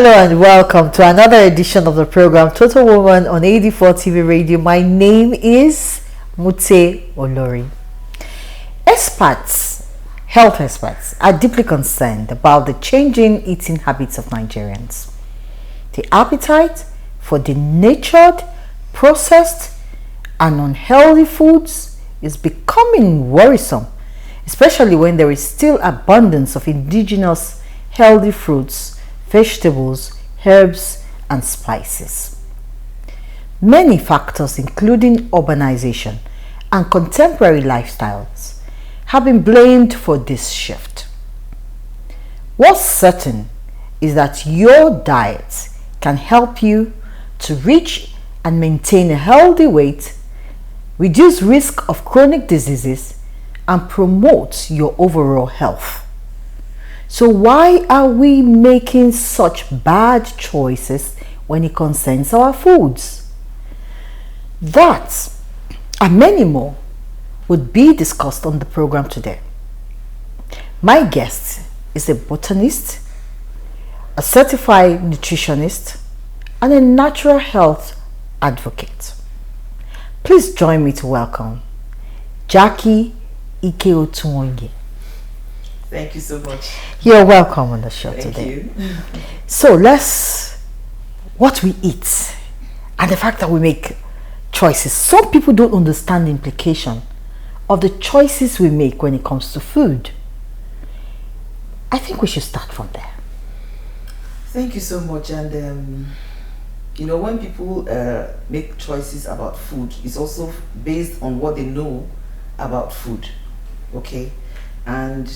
Hello and welcome to another edition of the program Total Woman on AD4 TV Radio. My name is Mute Olori. Health experts, are deeply concerned about the changing eating habits of Nigerians. The appetite for denatured, processed, and unhealthy foods is becoming worrisome, especially when there is still abundance of indigenous healthy fruits, vegetables, herbs, and spices. Many factors, including urbanization and contemporary lifestyles, have been blamed for this shift. What's certain is that your diet can help you to reach and maintain a healthy weight, reduce risk of chronic diseases, and promote your overall health. So why are we making such bad choices when it concerns our foods? That and many more would be discussed on the program today. My guest is a botanist, a certified nutritionist, and a natural health advocate. Please join me to welcome Jackie Ikeotunwonye. Thank you so much. You're welcome on the show today. Thank you. So what we eat and the fact that we make choices. Some people don't understand the implication of the choices we make when it comes to food. I think we should start from there. Thank you so much. And when people make choices about food, it's also based on what they know about food. Okay, and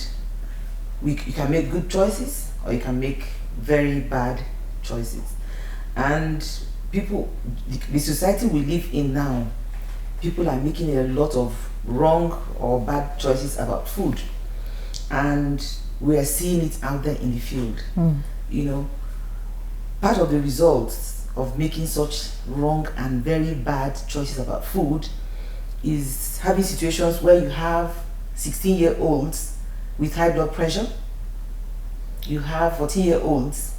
you can make good choices or you can make very bad choices. And the society we live in now, people are making a lot of wrong or bad choices about food, and we are seeing it out there in the field. Part of the results of making such wrong and very bad choices about food is having situations where you have 16-year-olds with high blood pressure, you have 14-year-olds,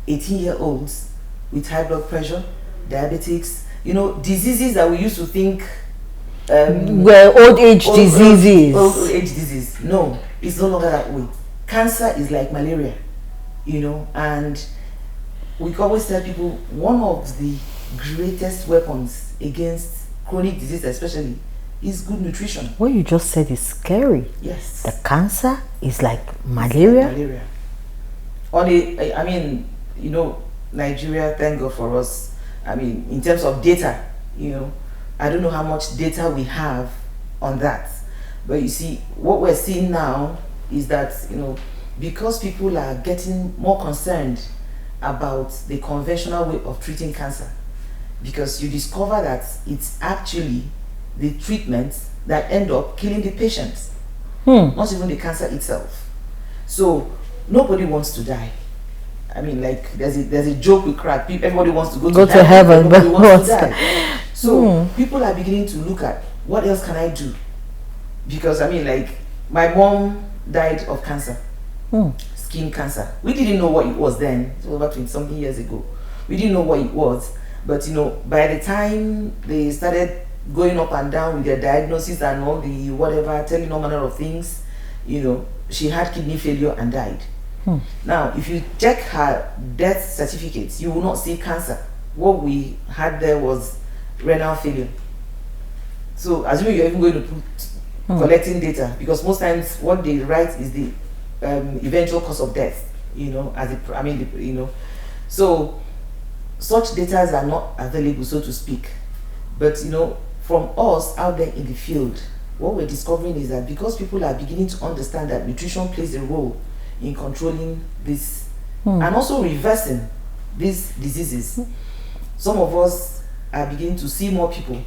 18-year-olds with high blood pressure, diabetics, diseases that we used to think were old age diseases. Old age disease. No, it's no longer that way. Cancer is like malaria, and we always tell people one of the greatest weapons against chronic disease especially is good nutrition. What you just said is scary. Yes. The cancer is like malaria. Malaria. Nigeria, thank God for us. In terms of data, I don't know how much data we have on that. But you see, what we're seeing now is that, because people are getting more concerned about the conventional way of treating cancer, because you discover that it's actually the treatments that end up killing the patients, not even the cancer itself. So nobody wants to die. There's a joke we crack. Everybody wants to go to heaven, but nobody wants to die. So people are beginning to look at what else can I do, because my mom died of cancer, skin cancer. We didn't know what it was then. It was about 20-something years ago. We didn't know what it was, but by the time they started going up and down with their diagnosis and all the whatever, telling all manner of things, she had kidney failure and died. Now, if you check her death certificates, you will not see cancer. What we had there was renal failure. So, assuming you're even going to put collecting data, because most times what they write is the eventual cause of death. So such data are not available, so to speak. But from us out there in the field, what we're discovering is that because people are beginning to understand that nutrition plays a role in controlling this and also reversing these diseases, some of us are beginning to see more people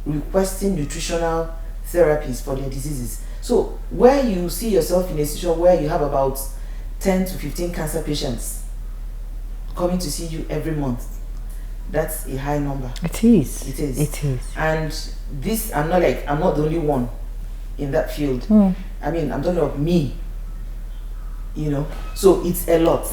requesting nutritional therapies for their diseases. So where you see yourself in a situation where you have about 10 to 15 cancer patients coming to see you every month, that's a high number. It is. It is. It is. And this, I'm not the only one in that field. I'm talking of me. So it's a lot.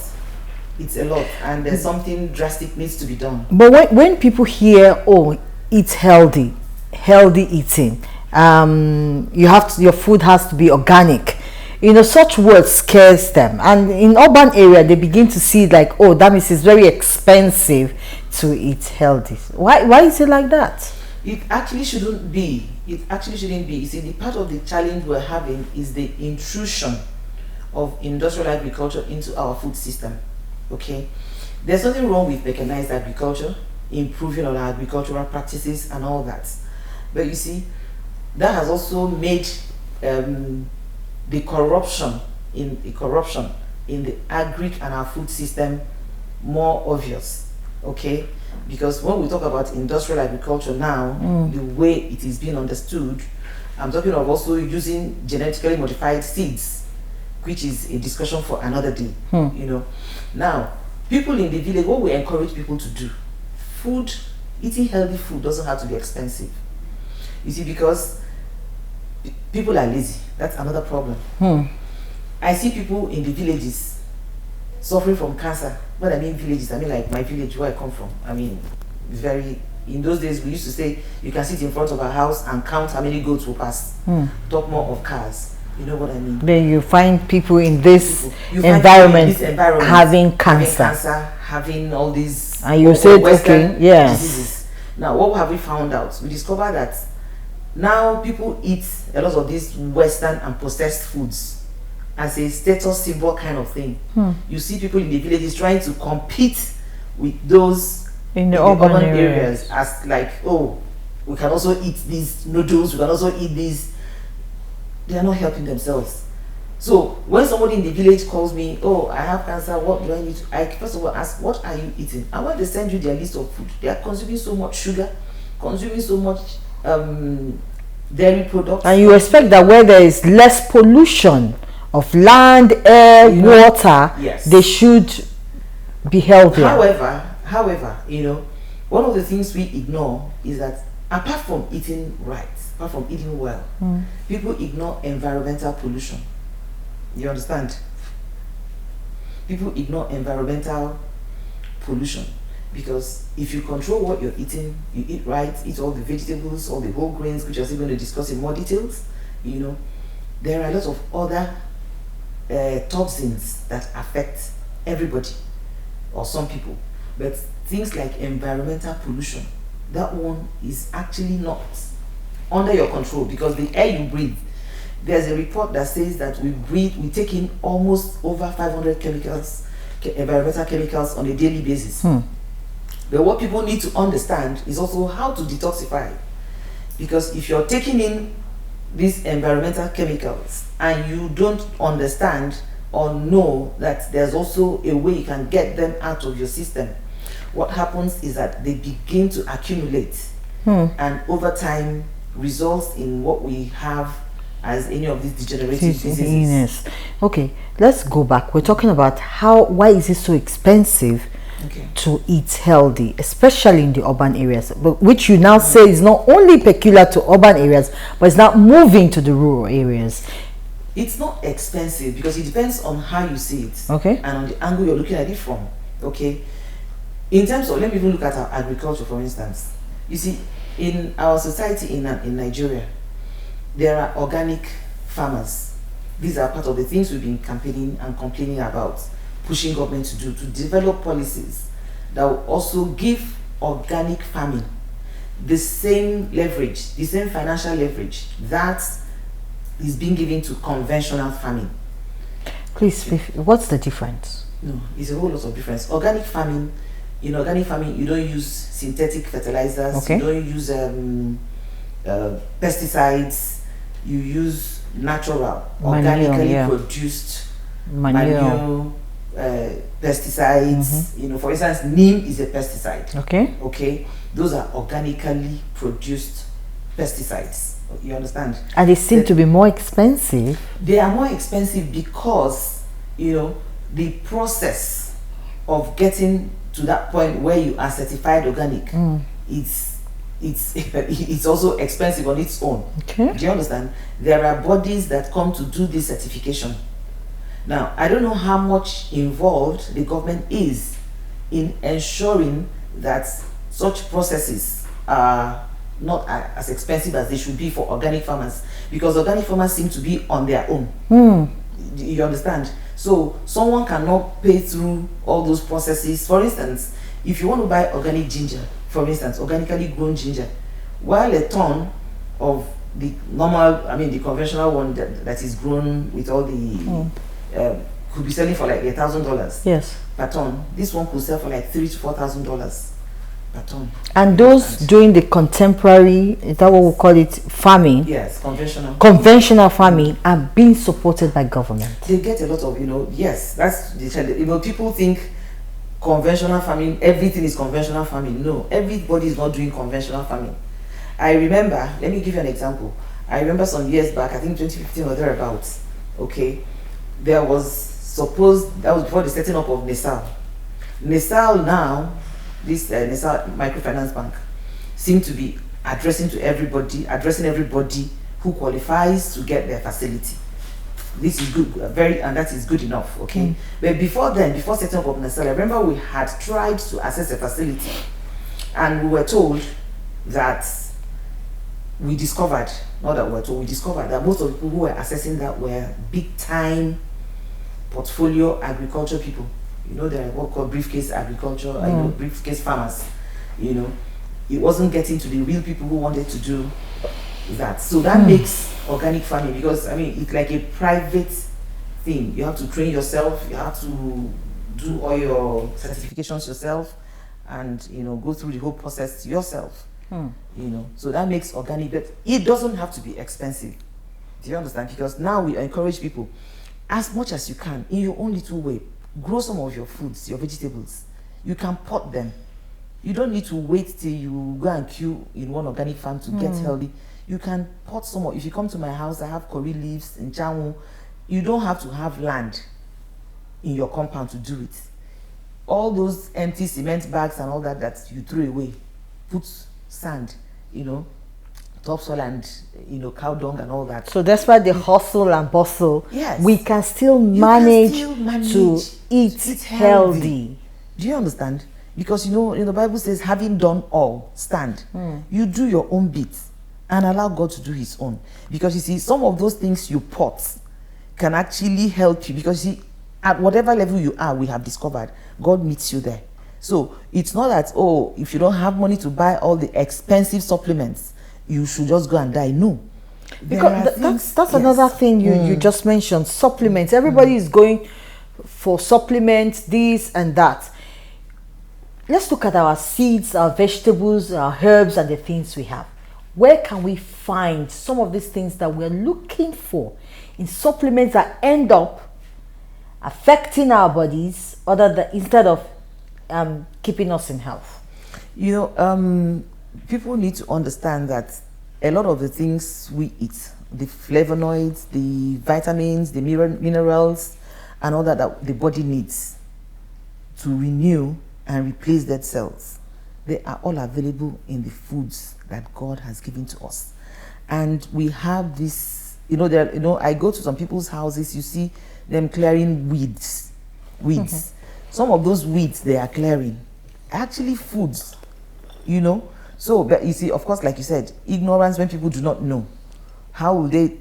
It's a lot, and there's something drastic needs to be done. But when people hear, oh, eat healthy, healthy eating, you have to, your food has to be organic, such words scares them, and in urban area they begin to see like, oh, that means it's very expensive to eat healthy. Why is it like that? It actually shouldn't be. It actually shouldn't be. You see, the part of the challenge we're having is the intrusion of industrial agriculture into our food system. Okay, there's nothing wrong with mechanized agriculture, improving on our agricultural practices and all that, but you see, that has also made the corruption in the agric and our food system more obvious. Okay, because when we talk about industrial agriculture now, the way it is being understood, I'm talking of also using genetically modified seeds, which is a discussion for another day. Now, people in the village, what we encourage people to do, eating healthy food doesn't have to be expensive. You see, because people are lazy. That's another problem. I see people in the villages suffering from cancer. When I mean villages, I mean like my village where I come from. I mean, in those days we used to say you can sit in front of a house and count how many goats will pass. Talk more of cars. You know what I mean? Then you find people in this environment having cancer, having all these, and you said, okay, yes. diseases. Now, what have we found out? We discovered that now people eat a lot of these Western and processed foods as a status symbol kind of thing. You see people in the villages trying to compete with those in the urban areas as like, oh, we can also eat these noodles, we can also eat these. They are not helping themselves. So when somebody in the village calls me, oh, I have cancer, what do I need to, I first of all ask, what are you eating? And when they send you their list of food, they are consuming so much sugar, consuming so much dairy products. And you expect that where there is less pollution of land, air, water, yes, they should be healthier. However, one of the things we ignore is that apart from eating right, apart from eating well, people ignore environmental pollution. You understand? People ignore environmental pollution because if you control what you're eating, you eat right, eat all the vegetables, all the whole grains, which we're still going to discuss in more details, there are a lot of other toxins that affect everybody or some people. But things like environmental pollution, that one is actually not under your control because the air you breathe, there's a report that says that we take in almost over 500 chemicals, environmental chemicals on a daily basis. But what people need to understand is also how to detoxify, because if you're taking in these environmental chemicals and you don't understand or know that there's also a way you can get them out of your system, what happens is that they begin to accumulate and over time results in what we have as any of these degenerative diseases. Okay, let's go back. We're talking about why is it so expensive to eat healthy, especially in the urban areas, but which you now say is not only peculiar to urban areas, but it's not moving to the rural areas. It's not expensive because it depends on how you see it, and on the angle you're looking at it from. Okay, in terms of, let me even look at our agriculture, for instance. You see, in our society in Nigeria, there are organic farmers. These are part of the things we've been campaigning and complaining about, pushing government to do, to develop policies that will also give organic farming the same leverage, the same financial leverage that is being given to conventional farming. Please, what's the difference? No, it's a whole lot of difference. Organic farming, in organic farming, you don't use synthetic fertilizers, you don't use pesticides, you use natural, organically produced manure, pesticides. For instance, neem is a pesticide. Okay, those are organically produced pesticides. You understand? And they seem to be more expensive. They are more expensive because the process of getting to that point where you are certified organic, it's also expensive on its own. Do you understand? There are bodies that come to do this certification. Now, I don't know how much involved the government is in ensuring that such processes are not as expensive as they should be for organic farmers, because organic farmers seem to be on their own. You understand? So someone cannot pay through all those processes. For instance, if you want to buy organic ginger, for instance, organically grown ginger, while a ton of the normal, I mean the conventional one that is grown with all the could be selling for like $1,000 Yes. per ton, this one could sell for like $3,000 to $4,000 per ton. And those doing the contemporary, is that what we call it, farming? Yes, Conventional farming are being supported by government. They get a lot of, yes, that's the challenge. People think conventional farming, everything is conventional farming. No, everybody is not doing conventional farming. I remember, let me give you an example. I remember some years back, I think 2015 or thereabouts, okay, there was supposed, that was before the setting up of Nesal. Nesal now, this Nesal Microfinance Bank, seem to be addressing everybody who qualifies to get their facility. This is good, and that is good enough, okay? But before then, before setting up of Nesal, I remember we had tried to access a facility, and we were told that we discovered that most of the people who were accessing that were big time portfolio agriculture people. There are what called briefcase agriculture, briefcase farmers. It wasn't getting to the real people who wanted to do that. So that makes organic farming, because it's like a private thing. You have to train yourself, you have to do all your certifications yourself, and go through the whole process yourself. So that makes organic, but it doesn't have to be expensive. Do you understand? Because now we encourage people, as much as you can, in your own little way, grow some of your foods, your vegetables. You can pot them. You don't need to wait till you go and queue in one organic farm to get healthy. You can pot some of, if you come to my house, I have curry leaves in chanwu. You don't have to have land in your compound to do it. All those empty cement bags and all that you throw away, put sand, topsoil and cow dung and all that. So despite the hustle and bustle, yes, we can still manage to eat healthy. Do you understand? Because the Bible says, having done all, stand. You do your own bit and allow God to do his own. Because you see, some of those things you pot can actually help you, because you see, at whatever level you are, we have discovered God meets you there. So it's not that, if you don't have money to buy all the expensive supplements, you should just go and die. No. Because that's another thing you just mentioned, supplements. Everybody is going for supplements, this and that. Let's look at our seeds, our vegetables, our herbs, and the things we have. Where can we find some of these things that we're looking for in supplements that end up affecting our bodies instead of keeping us in health? People need to understand that a lot of the things we eat, the flavonoids, the vitamins, the minerals, and all that the body needs to renew and replace dead cells, they are all available in the foods that God has given to us. And we have this, I go to some people's houses, you see them clearing weeds. Some of those weeds they are clearing actually foods, So, but you see, of course, like you said, ignorance, when people do not know, how will they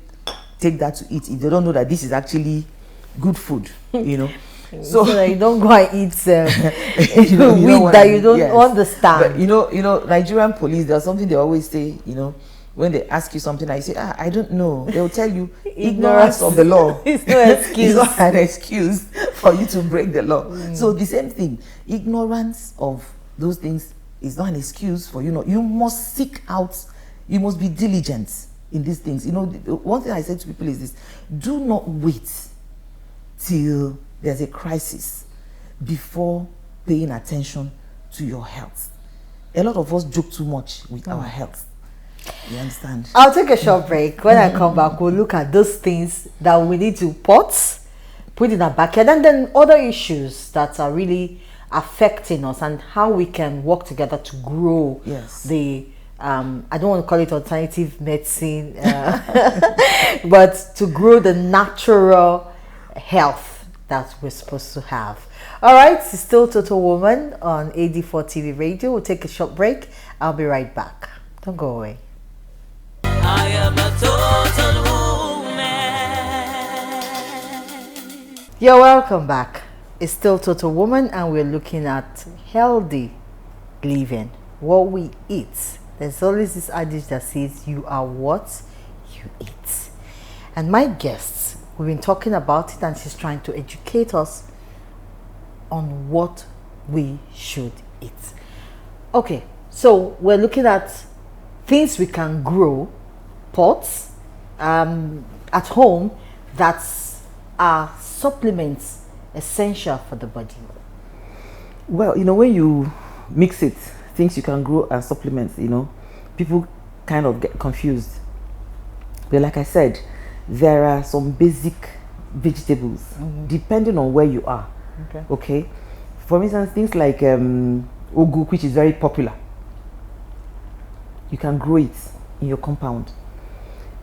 take that to eat if they don't know that this is actually good food, So that you don't go and eat weed that you don't understand. But Nigerian police, there's something they always say, when they ask you something, I say, I don't know. They'll tell you, ignorance of the law is no excuse. It's not an excuse for you to break the law. So the same thing, ignorance of those things is not an excuse for you. You must seek out, you must be diligent in these things. One thing I say to people is this: do not wait till there's a crisis before paying attention to your health. A lot of us joke too much with our health. You understand? I'll take a short break. When I come back, we'll look at those things that we need to put in our backyard, and then other issues that are really affecting us, and how we can work together to grow the I don't want to call it alternative medicine, but to grow the natural health that we're supposed to have. All right, it's still Total Woman on AD4 TV Radio. We'll take a short break. I'll be right back. Don't go away. I am a total woman. You're welcome back. It's still Total Woman, and we're looking at healthy living, what we eat. There's always this adage that says you are what you eat. And my guests, we've been talking about it, and she's trying to educate us on what we should eat. Okay, so we're looking at things we can grow, pots, at home that are supplements essential for the body. Well, when you mix it, things you can grow and supplements, people kind of get confused. But like I said, there are some basic vegetables depending on where you are. Okay. For instance, things like ugu, which is very popular. You can grow it in your compound.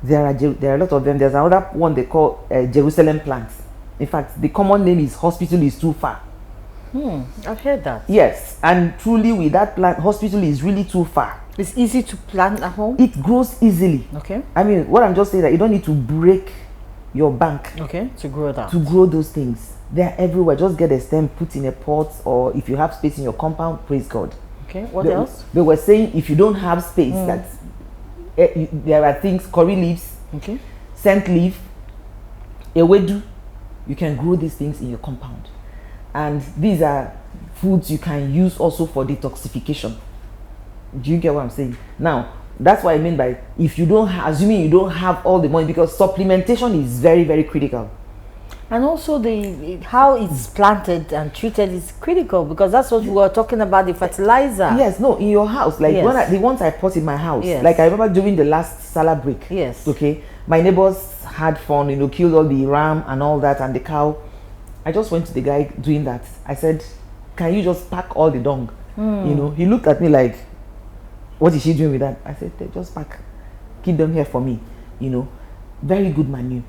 There are a lot of them. There's another one they call Jerusalem plant. In fact, the common name is hospital is too far. I've heard that. Yes, and truly with that plant, hospital is really too far. It's easy to plant at home? It grows easily. Okay. I mean, what I'm just saying that you don't need to break your bank. Okay, to grow that. To grow those things. They're everywhere. Just get a stem, put in a pot, or if you have space in your compound, praise God. Okay, what else? But we're saying if you don't have space, there are things, curry leaves, scent leaf, ewedu. You can grow these things in your compound. And these are foods you can use also for detoxification. Do you get what I'm saying? Now, that's what I mean by if you don't assuming you don't have all the money, because supplementation is very, very critical. And also how it's planted and treated is critical, because that's what we were talking about, the fertilizer. Yes, no, in your house, like the ones I bought in my house, like I remember during the last Salah break. Yes. Okay, my neighbors had fun, killed all the ram and all that and the cow. I just went to the guy doing that. I said, "Can you just pack all the dung?" He looked at me like, "What is she doing with that?" I said, "Just pack, keep them here for me." Very good manure.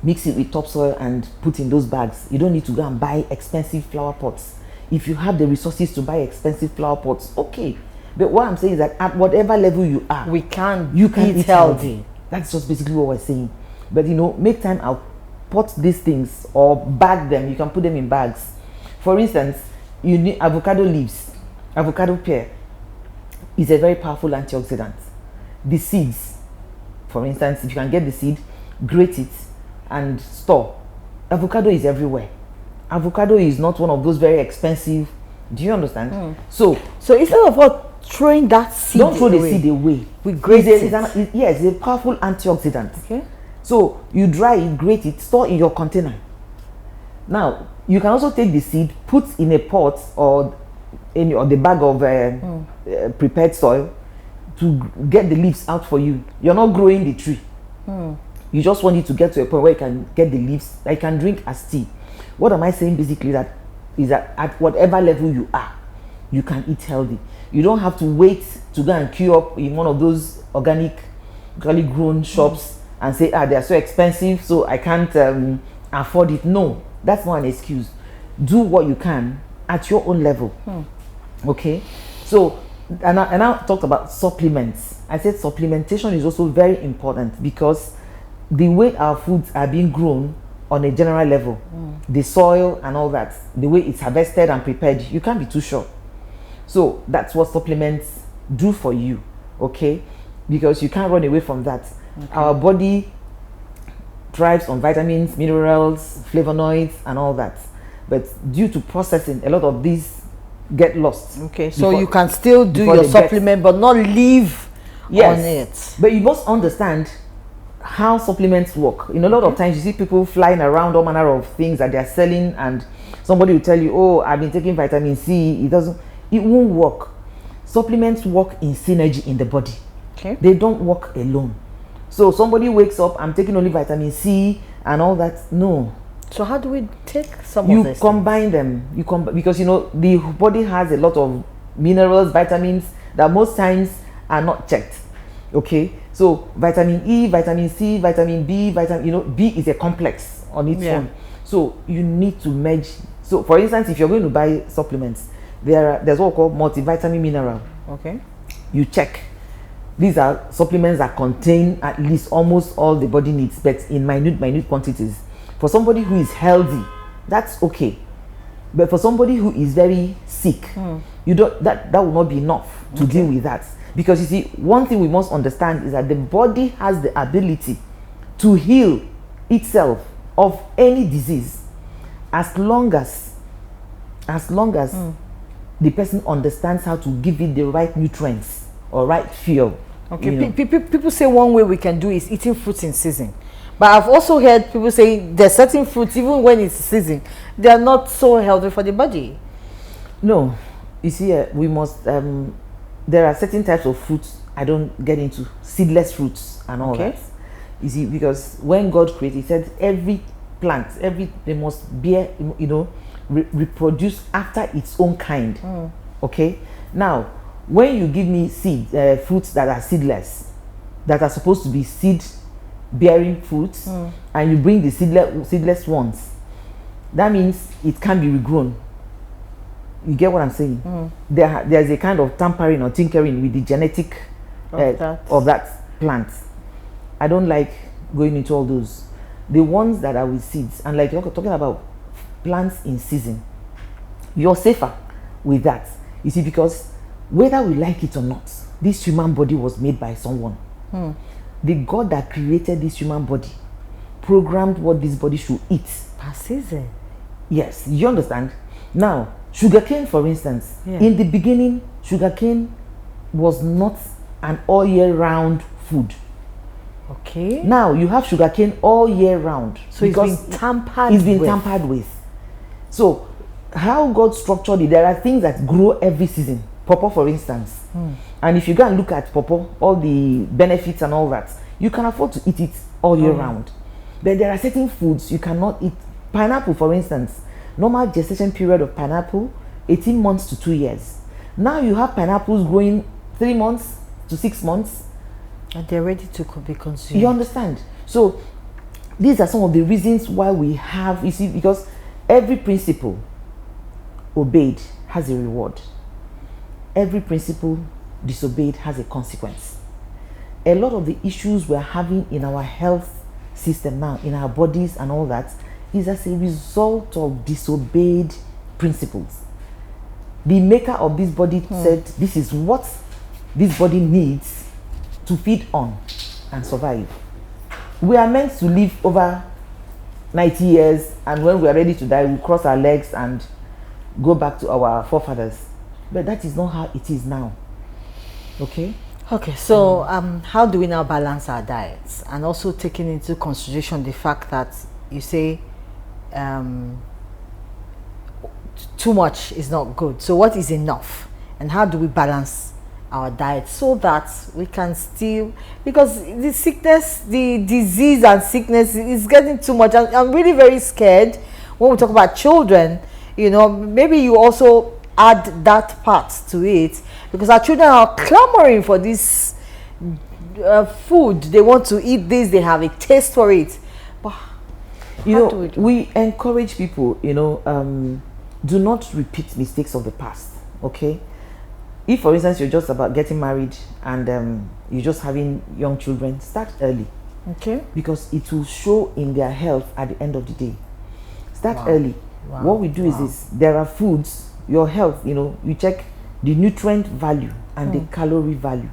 Mix it with topsoil and put in those bags. You don't need to go and buy expensive flower pots. If you have the resources to buy expensive flower pots, okay. But what I'm saying is that at whatever level you are, you can eat healthy. That's just basically what we're saying. But make time out, pot these things or bag them. You can put them in bags. For instance, you need avocado leaves. Avocado pear is a very powerful antioxidant. The seeds, for instance, if you can get the seed, grate it and store. Avocado is everywhere. Avocado is not one of those very expensive. Do you understand? So instead of what throwing that seed, don't throw the seed away. We grate it. Yes, it's a powerful antioxidant. Okay. So you dry it, grate it, store in your container. Now you can also take the seed, put in a pot or the bag of prepared soil to get the leaves out for you. You're not growing the tree. You just want it to get to a point where you can get the leaves that you can drink as tea. What am I saying basically? That is that at whatever level you are, you can eat healthy. You don't have to wait to go and queue up in one of those organically grown shops and say, they are so expensive, so I can't afford it. No, that's not an excuse. Do what you can at your own level. Okay? So, and I talked about supplements. I said supplementation is also very important, because the way our foods are being grown on a general level, the soil and all that, the way it's harvested and prepared, you can't be too sure. So that's what supplements do for you, okay? Because you can't run away from that. Our body thrives on vitamins, minerals, flavonoids and all that. But due to processing, a lot of these get lost. Okay, so you can still do your supplement but not live on it. But you must understand how supplements work. A lot of times you see people flying around all manner of things that they're selling, and somebody will tell you, "Oh, I've been taking vitamin C." It won't work. Supplements work in synergy in the body. Okay. They don't work alone. So somebody wakes up, "I'm taking only vitamin C and all that." No. So how do we take some of this? You combine them. Because the body has a lot of minerals, vitamins that most times are not checked. Okay, so vitamin E, vitamin C, vitamin B, B is a complex on its own. So you need to merge. So for instance, if you're going to buy supplements, there's what we call multivitamin mineral. Okay. You check. These are supplements that contain at least almost all the body needs, but in minute quantities. For somebody who is healthy, that's okay. But for somebody who is very sick, you don't that will not be enough to deal with that. Because you see, one thing we must understand is that the body has the ability to heal itself of any disease as long as the person understands how to give it the right nutrients or right fuel. Okay, people say one way we can do is eating fruits in season. But I've also heard people say there's certain fruits, even when it's season, they are not so healthy for the body. No, you see, we must. There are certain types of fruits I don't get into, seedless fruits and all that. You see, because when God created, He said every plant, they must bear, reproduce after its own kind. Okay. Now, when you give me fruits that are seedless, that are supposed to be seed-bearing fruits, and you bring the seedless ones, that means it can be regrown. You get what I'm saying? There's a kind of tampering or tinkering with the genetic of that plant. I don't like going into all those. The ones that are with seeds, and like you're talking about plants in season, you're safer with that. You see, because whether we like it or not, this human body was made by someone. The God that created this human body programmed what this body should eat Per season. Yes, you understand? Now, sugarcane, for instance, in the beginning, sugarcane was not an all year round food. Okay. Now you have sugarcane all year round. So it's been tampered It's been with. tampered with. So how God structured it, there are things that grow every season. Pawpaw, for instance. And if you go and look at pawpaw, all the benefits and all that, you can afford to eat it all year round. But there are certain foods you cannot eat. Pineapple, for instance, normal gestation period of pineapple, 18 months to 2 years. Now you have pineapples growing 3 months to 6 months. And they're ready to be consumed. You understand? So these are some of the reasons why we have, you see, because every principle obeyed has a reward. Every principle disobeyed has a consequence. A lot of the issues we're having in our health system now, in our bodies and all that, is as a result of disobeyed principles. The maker of this body said this is what this body needs to feed on and survive. We are meant to live over 90 years, and when we are ready to die, we cross our legs and go back to our forefathers. But that is not how it is now. Okay? Okay, so how do we now balance our diets, and also taking into consideration the fact that you say too much is not good. So what is enough, and how do we balance our diet so that we can still, because the sickness, the disease and sickness is getting too much. I'm really very scared when we talk about children. Maybe you also add that part to it, because our children are clamoring for this food. They want to eat this, they have a taste for it. But we encourage people, do not repeat mistakes of the past. Okay? If, for instance, you're just about getting married and you're just having young children, start early. Okay. Because it will show in their health at the end of the day. Start early. What we do is this: there are foods, your health, you check the nutrient value and the calorie value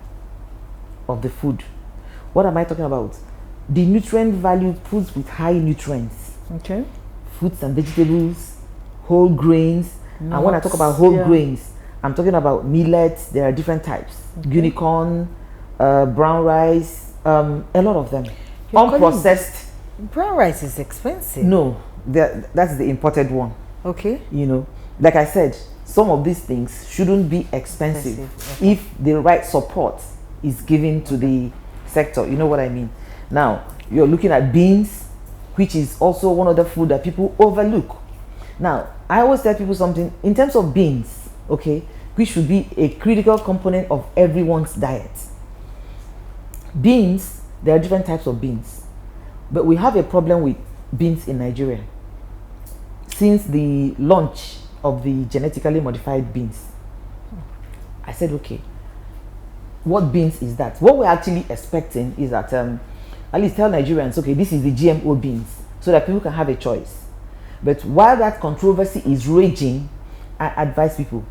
of the food. What am I talking about? The nutrient value, foods with high nutrients. Okay. Fruits and vegetables, whole grains. Nuts, and when I talk about whole grains, I'm talking about millets. There are different types. Unicorn, brown rice, a lot of them. Unprocessed. Brown rice is expensive. No, that's the imported one. Okay. Like I said, some of these things shouldn't be expensive if the right support is given to the sector. You know what I mean? Now, you're looking at beans, which is also one of the food that people overlook. Now, I always tell people something in terms of beans, okay, which should be a critical component of everyone's diet. Beans, there are different types of beans, but we have a problem with beans in Nigeria. since the launch of the genetically modified beans. I said, okay, what beans is that? What we're actually expecting is that at least tell Nigerians, okay, this is the GMO beans, so that people can have a choice. But while that controversy is raging, I advise people,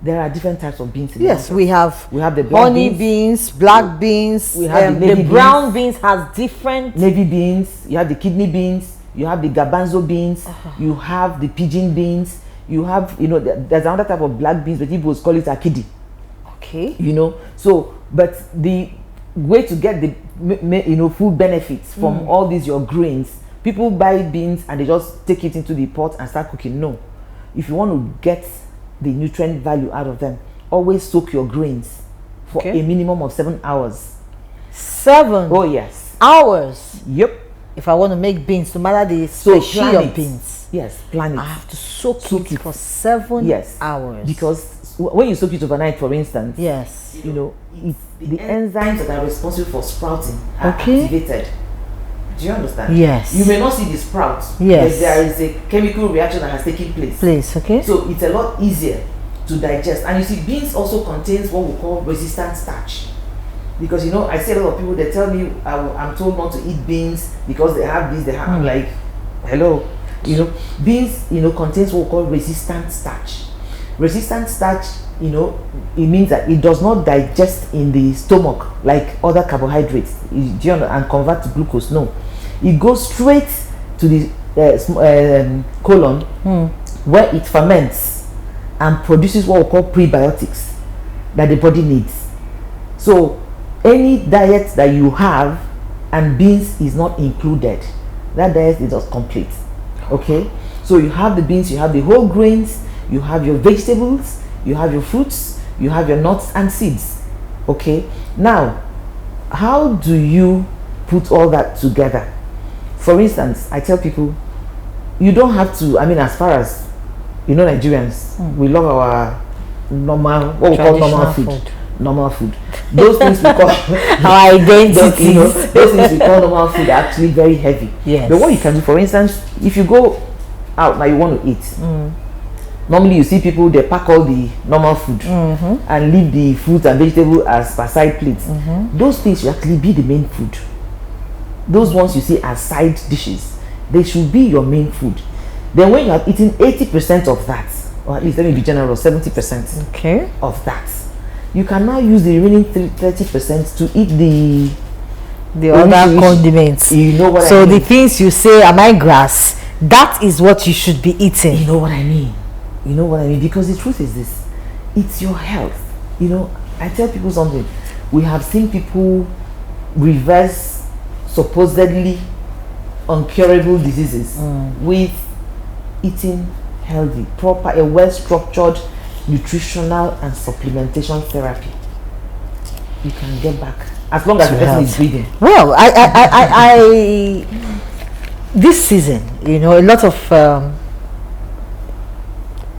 there are different types of beans in the Yes, market. we have the black honey beans, black beans. We have the navy brown beans has different. navy beans, you have the kidney beans, you have the garbanzo beans, you have the pigeon beans, you have, you know, there's another type of black beans, but people call it akidi. Okay. You know, so, but the way to get the, you know, food benefits from all these your grains, people buy beans and they just take it into the pot and start cooking. No, if you want to get the nutrient value out of them, always soak your grains for a minimum of 7 hours. 7 Oh yes. hours. Yep. If I want to make beans, no matter the So species plan of it. beans, Yes, plan it. I have to soak Soak it it. for 7 Yes, hours. because when you soak it overnight, for instance, yes, you know, it's the enzymes that are responsible for sprouting are Okay. activated. Do you understand? Yes. You may not see the sprouts. Yes. But there is a chemical reaction that has taken place. please, okay. So it's a lot easier to digest. And you see, beans also contains what we call resistant starch. Because, you know, I see a lot of people, they tell me I'm told not to eat beans because they have this, they have, I'm like, hello. You know, beans, you know, contains what we call resistant starch. Resistant starch, you know, it means that it does not digest in the stomach like other carbohydrates, and convert to glucose. No, it goes straight to the colon, where it ferments and produces what we call prebiotics that the body needs. So any diet that you have and beans is not included, that diet is just complete. Okay, so you have the beans, you have the whole grains, you have your vegetables, you have your fruits, you have your nuts and seeds. Okay, now how do you put all that together? For instance, I tell people, you don't have to, I mean, as far as, you know, Nigerians, we love our normal, what we call normal food. Normal food. Those things we call Our identity. you know, those things we call normal food are actually very heavy. Yes. But what you can do, for instance, if you go out now, you want to eat. Normally, you see people, they pack all the normal food and leave the fruits and vegetables as per side plates. Those things should actually be the main food. Those ones you see as side dishes, they should be your main food. Then when you have eaten 80% of that, or at least let me be generous, 70% Okay. of that, you can now use the remaining 30% to eat The other which- condiments. you know what So I mean. the things you say, am I grass? That is what you should be eating. You know what I mean? You know what I mean? Because the truth is this, it's your health. You know, I tell people something. We have seen people reverse supposedly uncurable diseases with eating healthy, proper, a well-structured nutritional and supplementation therapy. You can get back as long as the person is breathing. Well, I this season, you know, a lot of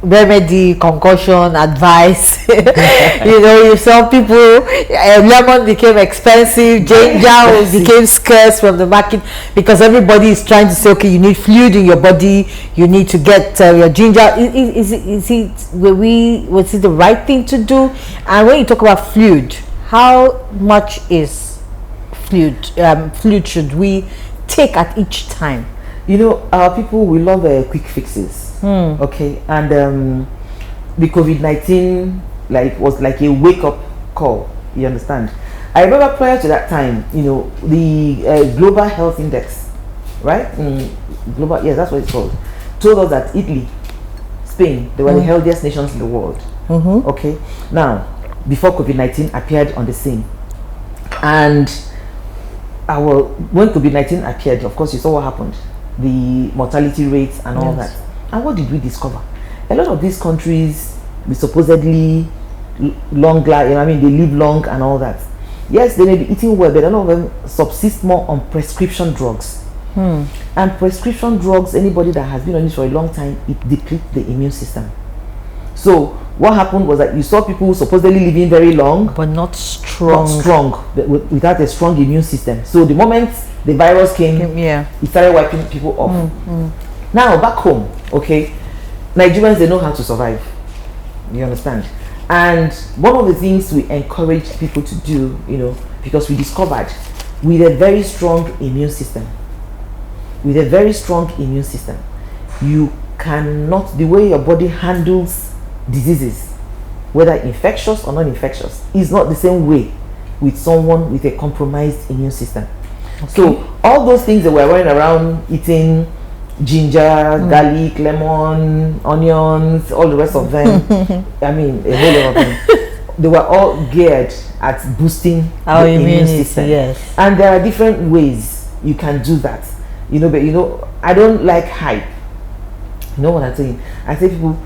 remedy, concussion, advice. You know, if some people, lemon became expensive, ginger became scarce from the market because everybody is trying to say, okay, you need fluid in your body, you need to get your ginger. Was it the right thing to do? And when you talk about fluid, how much is fluid? Fluid should we take at each time? You know, our people, we love quick fixes. Okay, and the COVID-19 was like a wake-up call. You understand? I remember prior to that time, you know, the Global Health Index, right? Global, yes, that's what it's called. Told us that Italy, Spain, they were the healthiest nations in the world. Okay, now before COVID-19 appeared on the scene, and when COVID-19 appeared, of course, you saw what happened, the mortality rates and all that. And what did we discover? A lot of these countries, we supposedly long life, I mean, they live long and all that. Yes, they may be eating well, but a lot of them subsist more on prescription drugs. And prescription drugs, anybody that has been on it for a long time, it depletes the immune system. So what happened was that you saw people supposedly living very long, But not strong. but without a strong immune system. So the moment the virus came, Yeah. it started wiping people off. Now back home, okay, Nigerians, they know how to survive. You understand? And one of the things we encourage people to do, because we discovered with a very strong immune system, you cannot, the way your body handles diseases, whether infectious or non-infectious, is not the same way with someone with a compromised immune system. Okay. So all those things that we're running around eating, ginger, garlic, lemon, onions, all the rest of them, I mean a whole lot of them, they were all geared at boosting our the immune immunity, system. yes. And there are different ways you can do that, but I don't like hype. You know what I'm saying? I say people,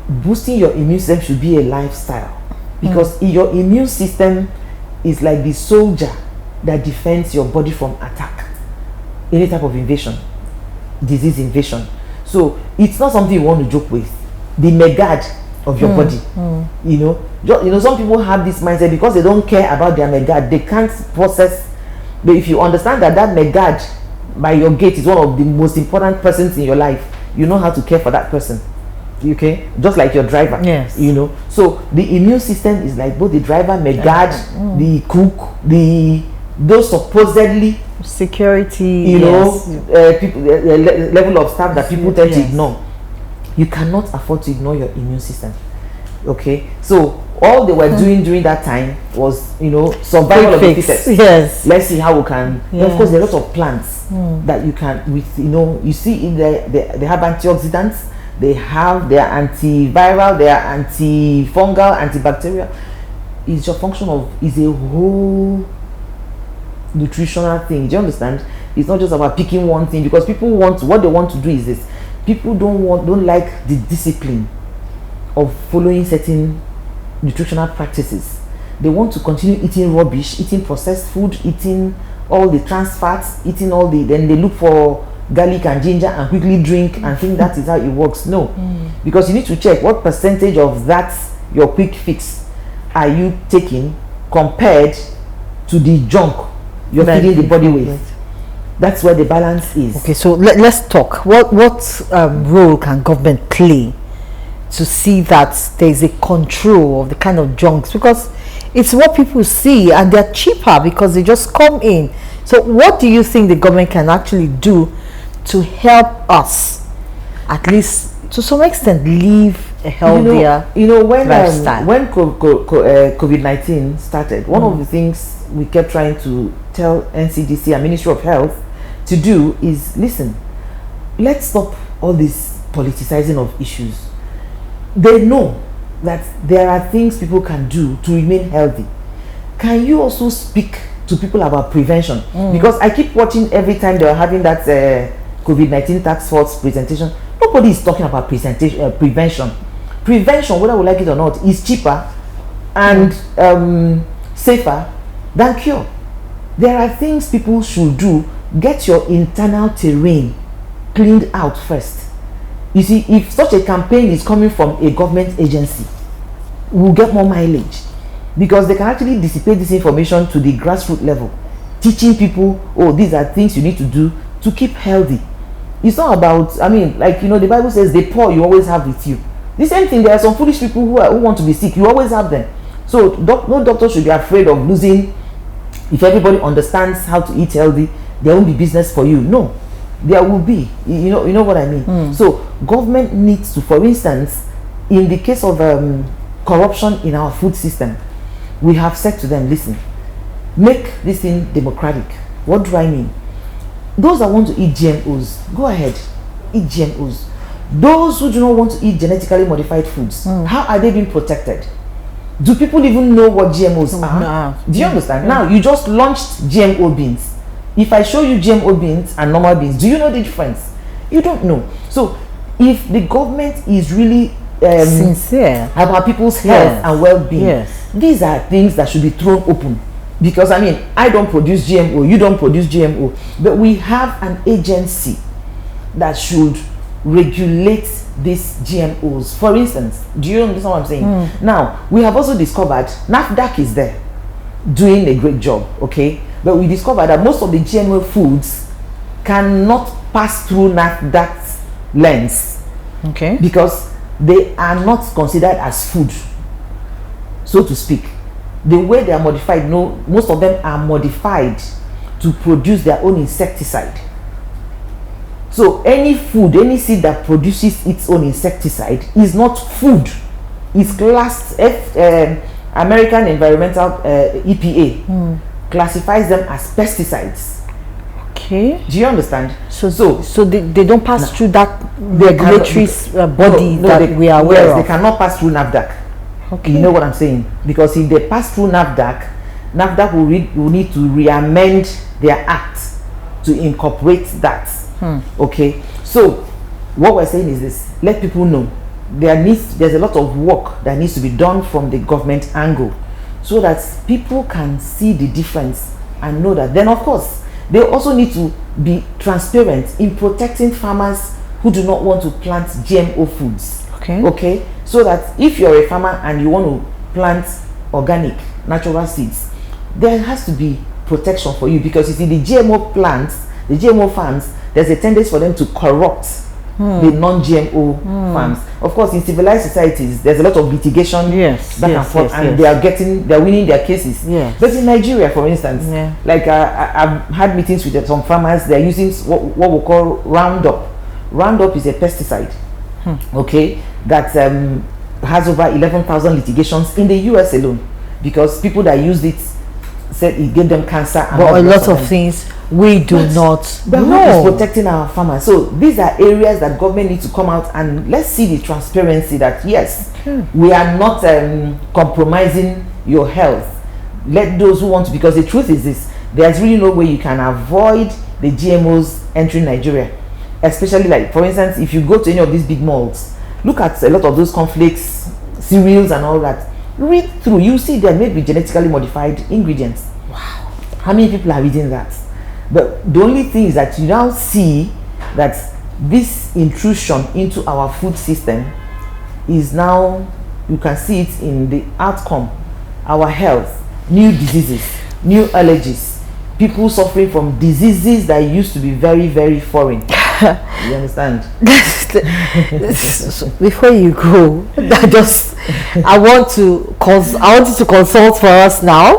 boosting your immune system should be a lifestyle, because your immune system is like the soldier that defends your body from attack, any type of invasion, disease invasion. So it's not something you want to joke with. The megad of your body, some people have this mindset because they don't care about their megad, they can't process. But if you understand that megad by your gate is one of the most important persons in your life, you know how to care for that person. Okay, just like your driver. Yes. So the immune system is like both the driver, megad, the cook, those supposedly security, people, level of staff that people tend to ignore. You cannot afford to ignore your immune system. Okay, so all they were doing during that time was survival of the fittest. Yes, let's see how we can. Of course, there are lots of plants that you can you see in they have antioxidants, they have their antiviral, their antifungal, antibacterial. It's your function of is a whole nutritional thing. Do you understand? It's not just about picking one thing, because people what they want to do is this. People don't like the discipline of following certain nutritional practices. They want to continue eating rubbish, eating processed food, eating all the trans fats, then they look for garlic and ginger and quickly drink and think that is how it works. No, because you need to check what percentage of that your quick fix are you taking compared to the junk you're feeding the body with. That's where the balance is. Okay, so let's talk. What role can government play to see that there's a control of the kind of junks? Because it's what people see and they're cheaper because they just come in. So what do you think the government can actually do to help us, at least to some extent, live a healthier lifestyle? When COVID-19 started, one of the things we kept trying to tell NCDC and Ministry of Health to do is, listen, let's stop all this politicizing of issues. They know that there are things people can do to remain healthy. Can you also speak to people about prevention? Because I keep watching every time they are having that COVID-19 task force presentation, nobody is talking about prevention. Prevention, whether we like it or not, is cheaper and safer than cure. There are things people should do. Get your internal terrain cleaned out first. You see, if such a campaign is coming from a government agency, we'll get more mileage, because they can actually dissipate this information to the grassroots level, teaching people, these are things you need to do to keep healthy. It's not about, the Bible says the poor you always have with you. The same thing, there are some foolish people who want to be sick, you always have them. So no doctor should be afraid of losing. If everybody understands how to eat healthy, there won't be business for you. No, there will be. You know what I mean. So government needs to, for instance, in the case of corruption in our food system, we have said to them, listen, make this thing democratic. What do I mean? Those that want to eat GMOs, go ahead, eat GMOs. Those who do not want to eat genetically modified foods, how are they being protected? Do people even know what GMOs are? No. Do you understand? Now you just launched GMO beans. If I show you GMO beans and normal beans, do you know the difference? You don't know. So if the government is really sincere about people's health and well-being, these are things that should be thrown open. Because I don't produce GMO, you don't produce GMO, but we have an agency that should regulate these GMOs. For instance, do you understand what I'm saying? Now, we have also discovered NAFDAC is there doing a great job, okay? But we discovered that most of the GMO foods cannot pass through NAFDAC's lens, Okay. because they are not considered as food, so to speak. The way they are modified, no, most of them are modified to produce their own insecticide. So any food, any seed that produces its own insecticide is not food. It's classed American Environmental EPA classifies them as pesticides. Okay. Do you understand? So they don't pass through that They regulatory body that we are aware yes, of. they cannot pass through NAFDAC. Okay. You know what I'm saying? Because if they pass through NAFDAC will need to re-amend their act to incorporate that. Okay. So what we're saying is this: let people know there's a lot of work that needs to be done from the government angle, so that people can see the difference and know that. Then of course they also need to be transparent in protecting farmers who do not want to plant GMO foods. Okay, so that if you're a farmer and you want to plant organic natural seeds, there has to be protection for you, because you see the GMO plants, the GMO farms, there's a tendency for them to corrupt the non-GMO farms. Of course, in civilized societies, there's a lot of litigation back and forth, and they're winning their cases. But in Nigeria, for instance, like I've had meetings with some farmers. They're using what we call Roundup. Roundup is a pesticide, okay, that has over 11,000 litigations in the US alone, because people that used it said it gave them cancer. And but a lot of things we do not know. Is protecting our farmers. So these are areas that government needs to come out and let's see the transparency that yes, we are not compromising your health. Let those who want to, because the truth is this: there's really no way you can avoid the GMOs entering Nigeria. Especially, like for instance, if you go to any of these big malls, look at a lot of those cornflakes, cereals and all that. Read through, you see there may be genetically modified ingredients. Wow. How many people are reading that? But the only thing is that you now see that this intrusion into our food system is now, you can see it in the outcome, our health, new diseases, new allergies, people suffering from diseases that used to be very, very foreign. You understand? Before you go, I want you to consult for us now,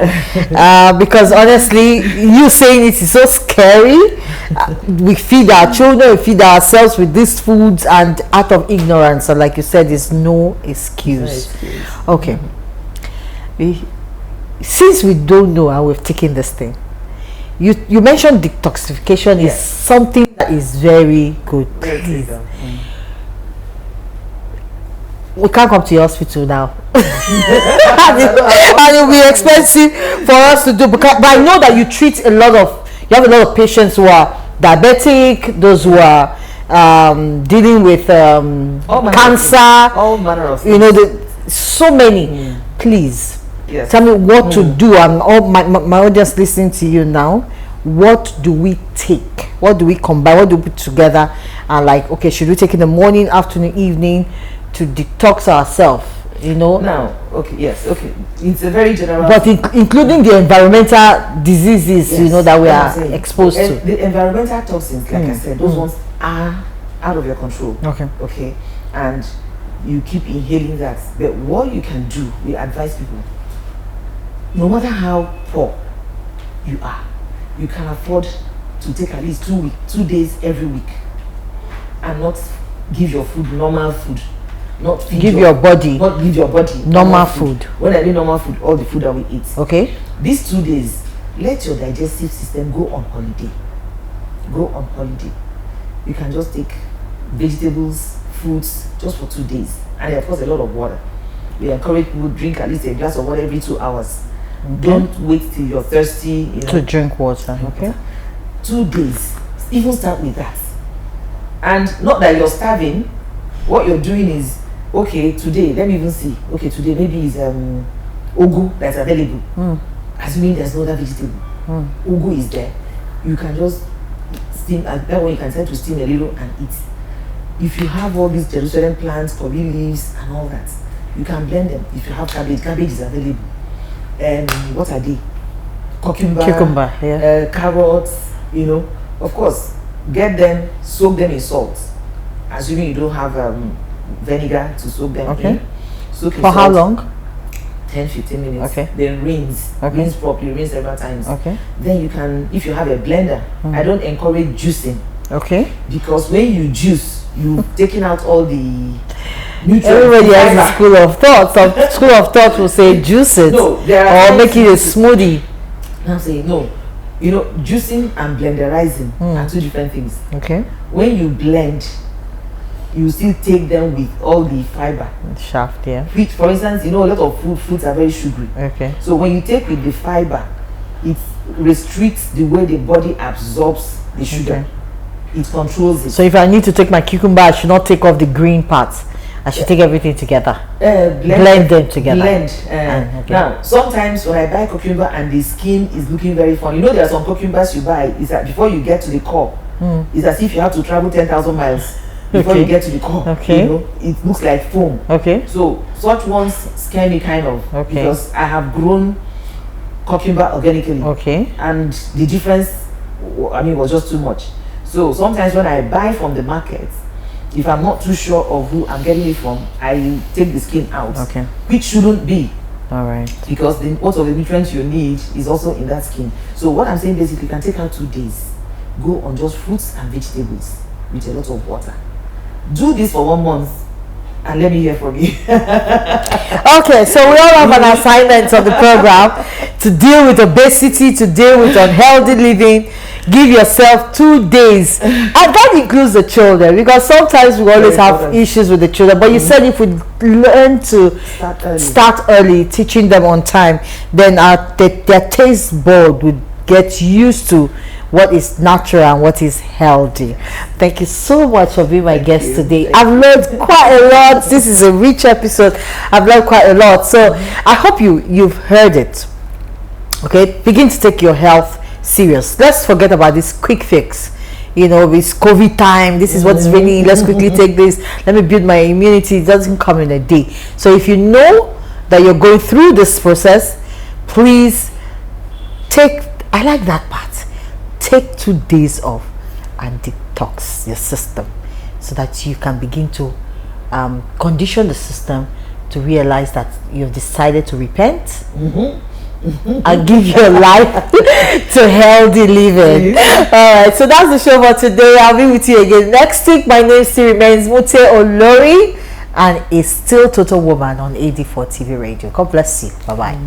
because honestly, you saying it is so scary. We feed our children, we feed ourselves with these foods, and out of ignorance, and like you said, there's no excuse. Okay. Since we don't know and we've taken this thing, you mentioned detoxification is something that is very good. We can't come to your hospital now. And it will be expensive for us to do, but I know that you have a lot of patients who are diabetic, those who are dealing with cancer, all manner of things. you know, so many. Please tell me what to do. I'm all my audience listening to you now. What do we take? What do we combine? What do we put together? And like, okay, should we take in the morning, afternoon, evening to detox ourselves? You know. Now, okay, yes, okay. It's a very general. But including the environmental diseases, you know, that we are exposed to. The environmental toxins, like I said, those ones are out of your control. Okay, and you keep inhaling that. But what you can do, we advise people, no matter how poor you are, you can afford to take at least 2 days every week, and not give your food normal food, not give your body normal food. When I mean normal food, all the food that we eat. Okay. These 2 days, let your digestive system go on holiday. Go on holiday. You can just take vegetables, fruits, just for 2 days, and of course a lot of water. We encourage people to drink at least a glass of water every 2 hours. Don't wait till you're thirsty, to drink water. Okay. 2 days. Even start with that. And not that you're starving. What you're doing is, okay, today, let me even see. Okay, today maybe is ugu that's available. Assuming there's no other vegetable. Ugu is there. You can just steam, and that way you can start to steam a little and eat. If you have all these Jerusalem plants, curry leaves and all that, you can blend them. If you have cabbage is available. What are they? Cucumber, yeah. Carrots, you know. Of course, get them, soak them in salt. assuming you don't have vinegar to soak them Okay. in. Soak in For how salt, long? 10-15 minutes. Okay. Then rinse. Okay. Rinse properly, rinse several times. Okay. Then you can, if you have a blender, I don't encourage juicing, Okay. because when you juice, you've taken out all the nutrients. Everybody has a fiber. school of thought. Some school of thought will say juice it No, there are or times make it a you- smoothie. I'm saying no. You know, juicing and blenderizing are two different things. Okay. When you blend, you still take them with all the fiber. Shaft, yeah. Which, for instance, you know, a lot of fruits are very sugary. Okay. So when you take with the fiber, it restricts the way the body absorbs the sugar. It controls it. So if I need to take my cucumber, I should not take off the green parts. I should take everything together. Blend them together. Blend. Okay. Now, sometimes when I buy cucumber and the skin is looking very funny, you know, there are some cucumbers you buy, is that before you get to the core, it's as if you have to travel 10,000 miles before Okay. you get to the core. Okay. You know, it looks like foam. Okay. So such ones scare me kind of, Okay. because I have grown cucumber organically, Okay. and the difference, I mean, was just too much. So sometimes when I buy from the market, if I'm not too sure of who I'm getting it from, I take the skin out, Okay. which shouldn't be, All right. because what of the nutrients you need is also in that skin. So what I'm saying, basically, you can take out 2 days, go on just fruits and vegetables with a lot of water. Do this for 1 month and let me hear from you. Okay, so we all have an assignment on the program to deal with obesity, to deal with unhealthy living. Give yourself 2 days, and that includes the children, because sometimes we always have important. issues with the children. But you said if we learn to Start early. teaching them on time, then their taste bud would get used to what is natural and what is healthy. Thank you so much for being my guest you. today. Thank I've learned quite a lot. This is a rich episode. I've learned quite a lot. So I hope you've heard it. Okay, begin to take your health serious. Let's forget about this quick fix. You know, it's COVID time. This is what's raining. Let's quickly take this. Let me build my immunity. It doesn't come in a day. So if you know that you're going through this process, please take, I like that part, take 2 days off and detox your system, so that you can begin to condition the system to realize that you've decided to repent and give your life to healthy living. All right, so that's the show for today. I'll be with you again next week. My name still remains Mute Olori, and is still Total Woman on AD4 TV Radio. God bless you. Bye bye.